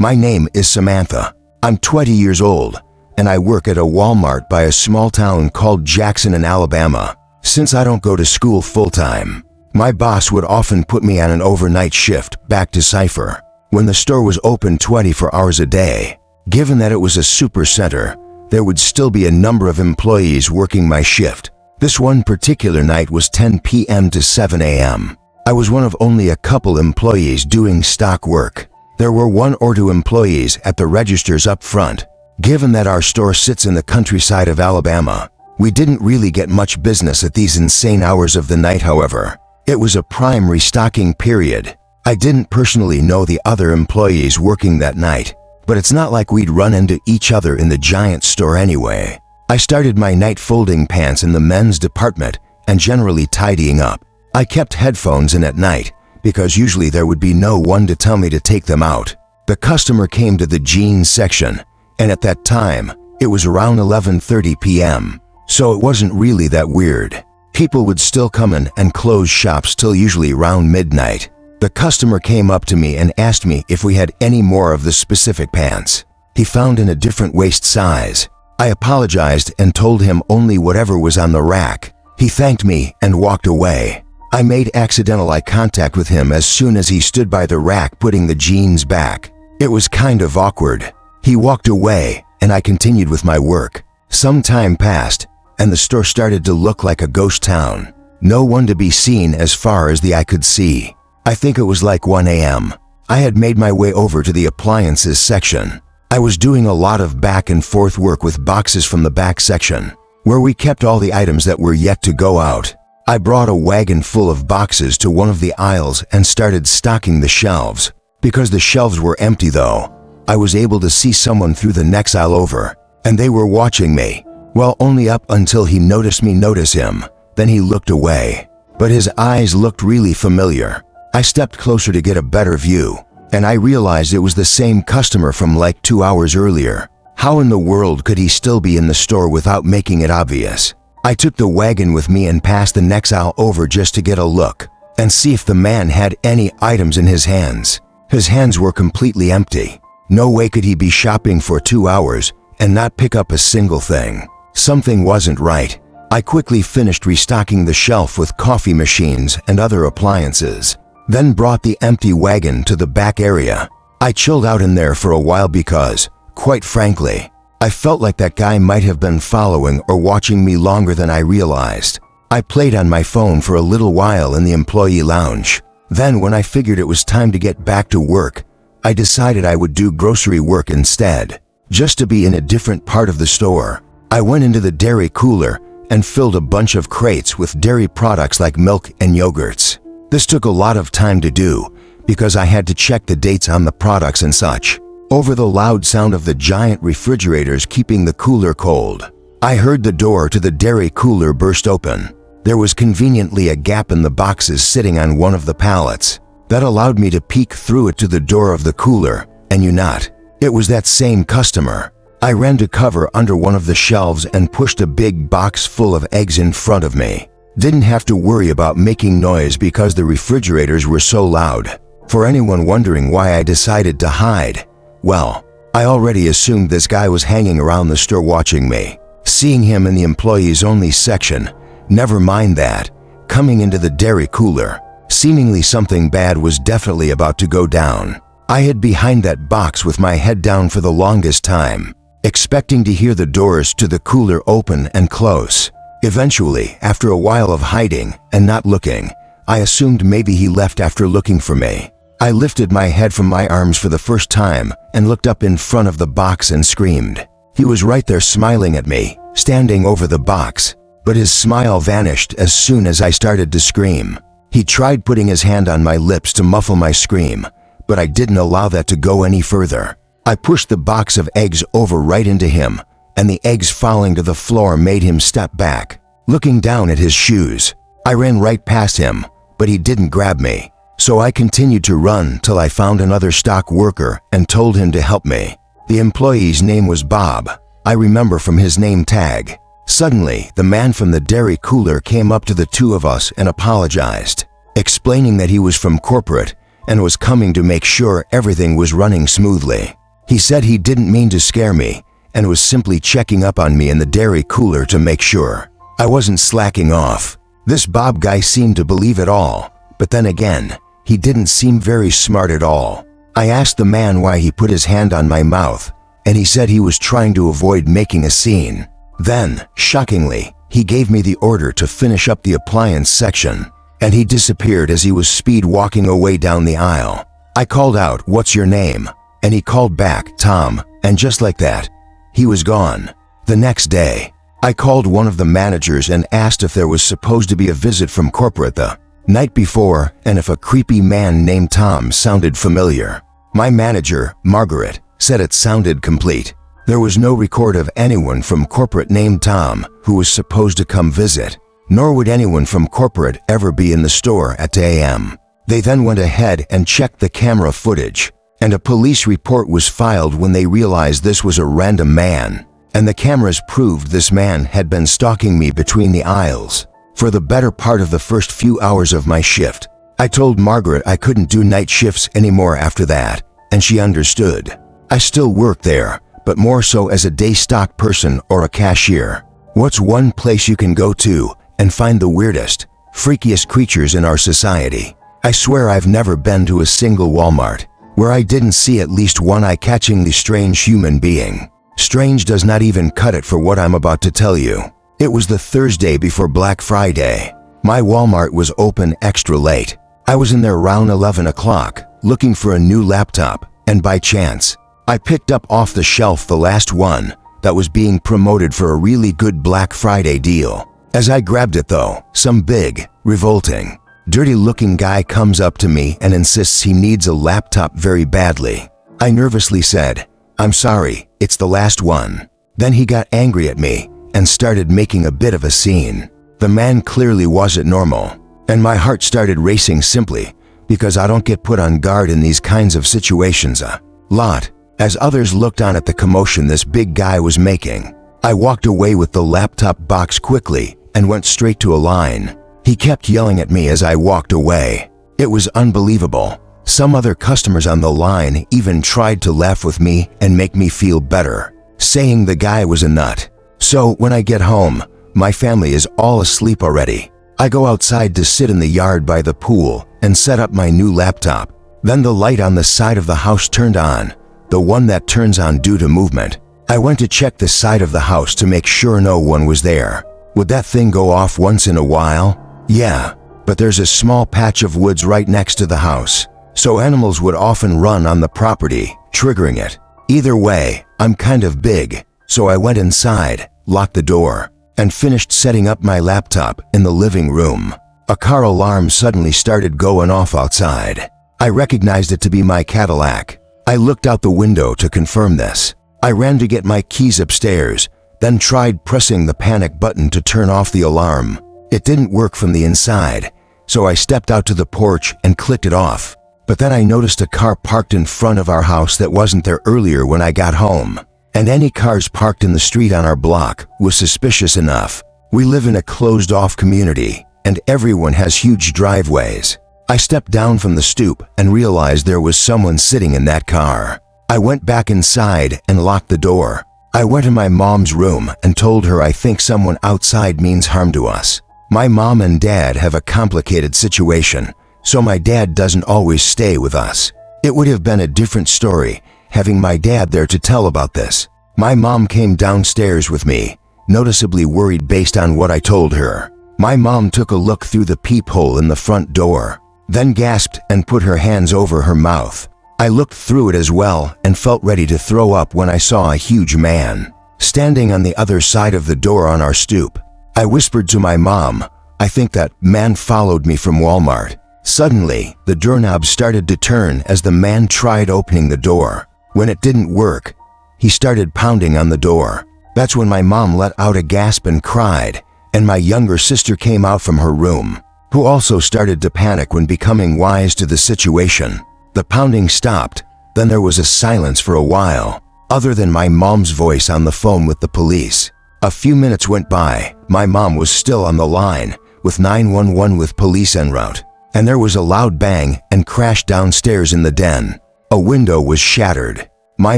My name is Samantha. I'm 20 years old, and I work at a Walmart by a small town called Jackson in Alabama. Since I don't go to school full-time, my boss would often put me on an overnight shift back to Cypher when the store was open 24 hours a day. Given that it was a super center, there would still be a number of employees working my shift. This one particular night was 10 p.m. to 7 a.m. I was one of only a couple employees doing stock work. There were 1 or 2 employees at the registers up front. Given that our store sits in the countryside of Alabama, we didn't really get much business at these insane hours of the night, however. It was a prime restocking period. I didn't personally know the other employees working that night, but it's not like we'd run into each other in the giant store anyway. I started my night folding pants in the men's department and generally tidying up. I kept headphones in at night because usually there would be no one to tell me to take them out. The customer came to the jeans section, and at that time, it was around 11:30 p.m., so it wasn't really that weird. People would still come in and close shops till usually around midnight. The customer came up to me and asked me if we had any more of the specific pants he found in a different waist size. I apologized and told him only whatever was on the rack. He thanked me and walked away. I made accidental eye contact with him as soon as he stood by the rack putting the jeans back. It was kind of awkward. He walked away, and I continued with my work. Some time passed, and the store started to look like a ghost town. No one to be seen as far as the eye could see. I think it was like 1 a.m. I had made my way over to the appliances section. I was doing a lot of back and forth work with boxes from the back section, where we kept all the items that were yet to go out. I brought a wagon full of boxes to one of the aisles and started stocking the shelves. Because the shelves were empty though, I was able to see someone through the next aisle over, and they were watching me. Well, only up until he noticed me notice him. Then he looked away, but his eyes looked really familiar. I stepped closer to get a better view, and I realized it was the same customer from like 2 hours earlier. How in the world could he still be in the store without making it obvious? I took the wagon with me and passed the next aisle over just to get a look and see if the man had any items in his hands. His hands were completely empty. No way could he be shopping for 2 hours and not pick up a single thing. Something wasn't right. I quickly finished restocking the shelf with coffee machines and other appliances, then brought the empty wagon to the back area. I chilled out in there for a while because, quite frankly, I felt like that guy might have been following or watching me longer than I realized. I played on my phone for a little while in the employee lounge. Then when I figured it was time to get back to work, I decided I would do grocery work instead, just to be in a different part of the store. I went into the dairy cooler and filled a bunch of crates with dairy products like milk and yogurts. This took a lot of time to do because I had to check the dates on the products and such. Over the loud sound of the giant refrigerators keeping the cooler cold, I heard the door to the dairy cooler burst open. There was conveniently a gap in the boxes sitting on one of the pallets. That allowed me to peek through it to the door of the cooler, and it was that same customer. I ran to cover under one of the shelves and pushed a big box full of eggs in front of me. Didn't have to worry about making noise because the refrigerators were so loud. For anyone wondering why I decided to hide, well, I already assumed this guy was hanging around the store watching me. Seeing him in the employees only section, never mind that, coming into the dairy cooler, seemingly something bad was definitely about to go down. I hid behind that box with my head down for the longest time, expecting to hear the doors to the cooler open and close. Eventually, after a while of hiding and not looking, I assumed maybe he left after looking for me. I lifted my head from my arms for the first time and looked up in front of the box and screamed. He was right there smiling at me, standing over the box, but his smile vanished as soon as I started to scream. He tried putting his hand on my lips to muffle my scream, but I didn't allow that to go any further. I pushed the box of eggs over right into him, and the eggs falling to the floor made him step back, looking down at his shoes. I ran right past him, but he didn't grab me, so I continued to run till I found another stock worker and told him to help me. The employee's name was Bob. I remember from his name tag. Suddenly, the man from the dairy cooler came up to the two of us and apologized, explaining that he was from corporate and was coming to make sure everything was running smoothly. He said he didn't mean to scare me and was simply checking up on me in the dairy cooler to make sure I wasn't slacking off. This Bob guy seemed to believe it all, but then again, he didn't seem very smart at all. I asked the man why he put his hand on my mouth, and he said he was trying to avoid making a scene. Then, shockingly, he gave me the order to finish up the appliance section, and he disappeared as he was speed walking away down the aisle. I called out, "What's your name?" And he called back, "Tom," and just like that, he was gone. The next day, I called one of the managers and asked if there was supposed to be a visit from corporate the night before and if a creepy man named Tom sounded familiar. My manager, Margaret, said it sounded complete. There was no record of anyone from corporate named Tom who was supposed to come visit, nor would anyone from corporate ever be in the store at 2 a.m. They then went ahead and checked the camera footage, and a police report was filed when they realized this was a random man, and the cameras proved this man had been stalking me between the aisles for the better part of the first few hours of my shift. I told Margaret I couldn't do night shifts anymore after that, and she understood. I still work there, but more so as a day stock person or a cashier. What's one place you can go to and find the weirdest, freakiest creatures in our society? I swear I've never been to a single Walmart where I didn't see at least one eye-catchingly strange human being. Strange does not even cut it for what I'm about to tell you. It was the Thursday before Black Friday. My Walmart was open extra late. I was in there around 11 o'clock looking for a new laptop, and by chance, I picked up off the shelf the last one that was being promoted for a really good Black Friday deal. As I grabbed it though, some big, revolting, dirty-looking guy comes up to me and insists he needs a laptop very badly. I nervously said, "I'm sorry, it's the last one." Then he got angry at me and started making a bit of a scene. The man clearly wasn't normal, and my heart started racing simply because I don't get put on guard in these kinds of situations a lot. As others looked on at the commotion this big guy was making, I walked away with the laptop box quickly and went straight to a line. He kept yelling at me as I walked away. It was unbelievable. Some other customers on the line even tried to laugh with me and make me feel better, saying the guy was a nut. So when I get home, my family is all asleep already. I go outside to sit in the yard by the pool and set up my new laptop. Then the light on the side of the house turned on, the one that turns on due to movement. I went to check the side of the house to make sure no one was there. Would that thing go off once in a while? Yeah, but there's a small patch of woods right next to the house, so animals would often run on the property, triggering it. Either way, I'm kind of big, so I went inside, locked the door, and finished setting up my laptop in the living room. A car alarm suddenly started going off outside. I recognized it to be my Cadillac. I looked out the window to confirm this. I ran to get my keys upstairs, then tried pressing the panic button to turn off the alarm. It didn't work from the inside, so I stepped out to the porch and clicked it off. But then I noticed a car parked in front of our house that wasn't there earlier when I got home. And any cars parked in the street on our block was suspicious enough. We live in a closed-off community, and everyone has huge driveways. I stepped down from the stoop and realized there was someone sitting in that car. I went back inside and locked the door. I went to my mom's room and told her I think someone outside means harm to us. My mom and dad have a complicated situation, so my dad doesn't always stay with us. It would have been a different story having my dad there to tell about this. My mom came downstairs with me, noticeably worried based on what I told her. My mom took a look through the peephole in the front door, then gasped and put her hands over her mouth. I looked through it as well and felt ready to throw up when I saw a huge man standing on the other side of the door on our stoop. I whispered to my mom, "I think that man followed me from Walmart." Suddenly, the doorknob started to turn as the man tried opening the door. When it didn't work, he started pounding on the door. That's when my mom let out a gasp and cried, and my younger sister came out from her room, who also started to panic when becoming wise to the situation. The pounding stopped, then there was a silence for a while, other than my mom's voice on the phone with the police. A few minutes went by, my mom was still on the line, with 911 with police en route. and there was a loud bang and crash downstairs in the den. A window was shattered. My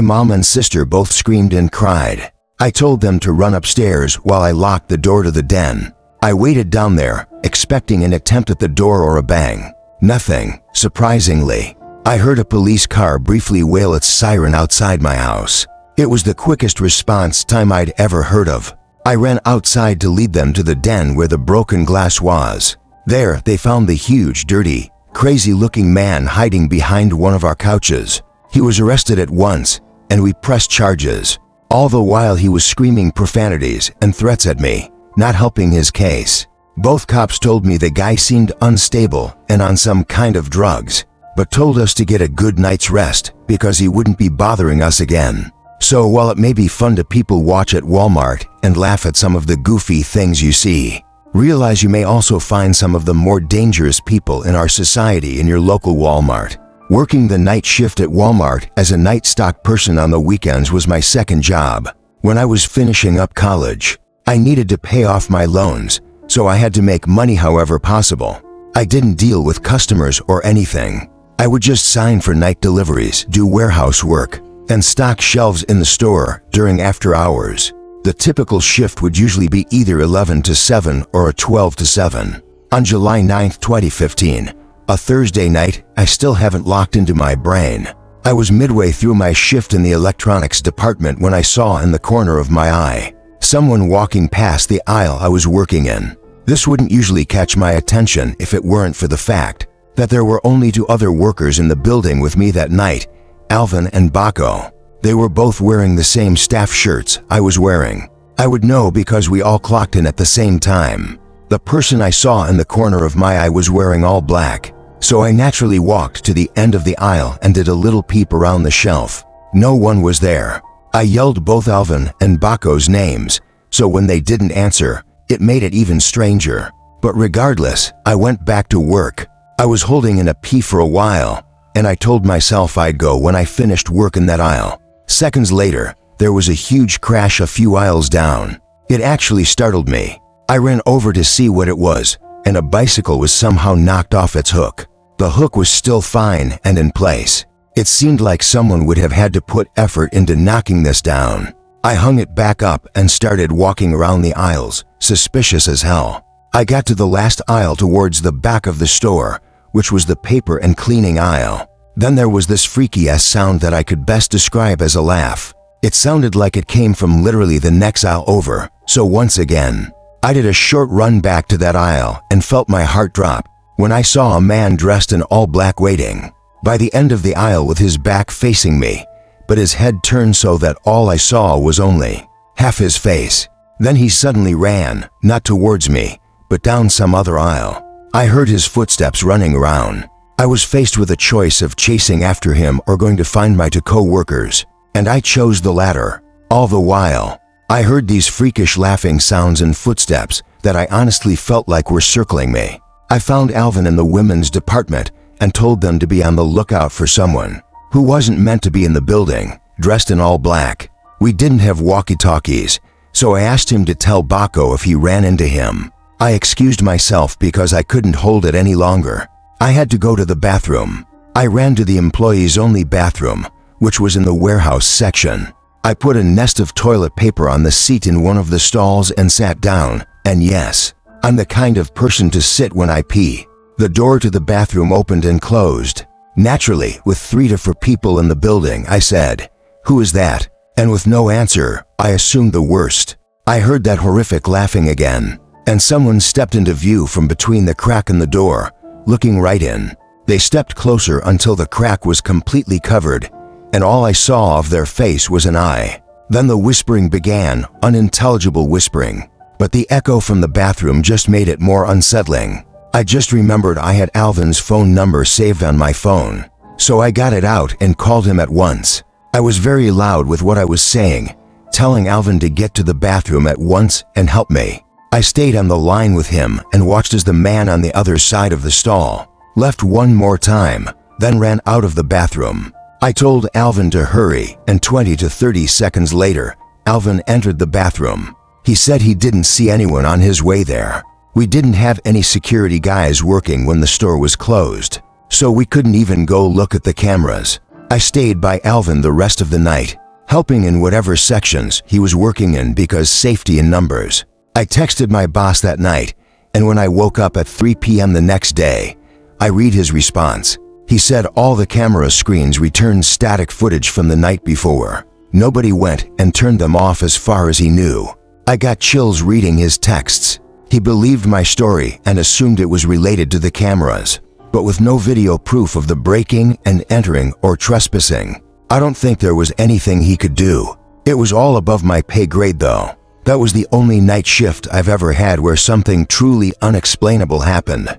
mom and sister both screamed and cried. I told them to run upstairs while I locked the door to the den. I waited down there, expecting an attempt at the door or a bang. Nothing, surprisingly. I heard a police car briefly wail its siren outside my house. It was the quickest response time I'd ever heard of. I ran outside to lead them to the den where the broken glass was. There, they found the huge, dirty, crazy-looking man hiding behind one of our couches. He was arrested at once, and we pressed charges. All the while he was screaming profanities and threats at me, not helping his case. Both cops told me the guy seemed unstable and on some kind of drugs, but told us to get a good night's rest because he wouldn't be bothering us again. So while it may be fun to people watch at Walmart and laugh at some of the goofy things you see, realize you may also find some of the more dangerous people in our society in your local Walmart. Working the night shift at Walmart as a night stock person on the weekends was my second job. When I was finishing up college, I needed to pay off my loans, so I had to make money however possible. I didn't deal with customers or anything. I would just sign for night deliveries, do warehouse work, and stock shelves in the store during after hours. The typical shift would usually be either 11 to 7 or a 12 to 7. On July 9, 2015, a Thursday night I still haven't locked into my brain. I was midway through my shift in the electronics department when I saw in the corner of my eye someone walking past the aisle I was working in. This wouldn't usually catch my attention if it weren't for the fact that there were only two other workers in the building with me that night, Alvin and Baco. They were both wearing the same staff shirts I was wearing. I would know because we all clocked in at the same time. The person I saw in the corner of my eye was wearing all black, so I naturally walked to the end of the aisle and did a little peep around the shelf. No one was there. I yelled both Alvin and Baco's names, so when they didn't answer, it made it even stranger. But regardless, I went back to work. I was holding in a pee for a while, and I told myself I'd go when I finished work in that aisle. Seconds later, there was a huge crash a few aisles down. It actually startled me. I ran over to see what it was, and a bicycle was somehow knocked off its hook. The hook was still fine and in place. It seemed like someone would have had to put effort into knocking this down. I hung it back up and started walking around the aisles, suspicious as hell. I got to the last aisle towards the back of the store, which was the paper and cleaning aisle. Then there was this freaky-ass sound that I could best describe as a laugh. It sounded like it came from literally the next aisle over, so once again, I did a short run back to that aisle and felt my heart drop when I saw a man dressed in all black waiting by the end of the aisle with his back facing me, but his head turned so that all I saw was only half his face. Then he suddenly ran, not towards me, but down some other aisle. I heard his footsteps running around. I was faced with a choice of chasing after him or going to find my two co-workers, and I chose the latter. All the while, I heard these freakish laughing sounds and footsteps that I honestly felt like were circling me. I found Alvin in the women's department and told them to be on the lookout for someone who wasn't meant to be in the building, dressed in all black. We didn't have walkie-talkies, so I asked him to tell Baco if he ran into him. I excused myself because I couldn't hold it any longer. I had to go to the bathroom. I ran to the employees-only bathroom, which was in the warehouse section. I put a nest of toilet paper on the seat in one of the stalls and sat down, and yes, I'm the kind of person to sit when I pee. The door to the bathroom opened and closed. Naturally, with 3 to 4 people in the building, I said, "Who is that?" And with no answer, I assumed the worst. I heard that horrific laughing again, and someone stepped into view from between the crack in the door, looking right in. They stepped closer until the crack was completely covered, and all I saw of their face was an eye. Then the whispering began, unintelligible whispering, but the echo from the bathroom just made it more unsettling. I just remembered I had Alvin's phone number saved on my phone, so I got it out and called him at once. I was very loud with what I was saying, telling Alvin to get to the bathroom at once and help me. I stayed on the line with him and watched as the man on the other side of the stall left one more time, then ran out of the bathroom. I told Alvin to hurry, and 20 to 30 seconds later, Alvin entered the bathroom. He said he didn't see anyone on his way there. We didn't have any security guys working when the store was closed, so we couldn't even go look at the cameras. I stayed by Alvin the rest of the night, helping in whatever sections he was working in because safety in numbers. I texted my boss that night, and when I woke up at 3 p.m. the next day, I read his response. He said all the camera screens returned static footage from the night before. Nobody went and turned them off as far as he knew. I got chills reading his texts. He believed my story and assumed it was related to the cameras, but with no video proof of the breaking and entering or trespassing. I don't think there was anything he could do. It was all above my pay grade though. That was the only night shift I've ever had where something truly unexplainable happened.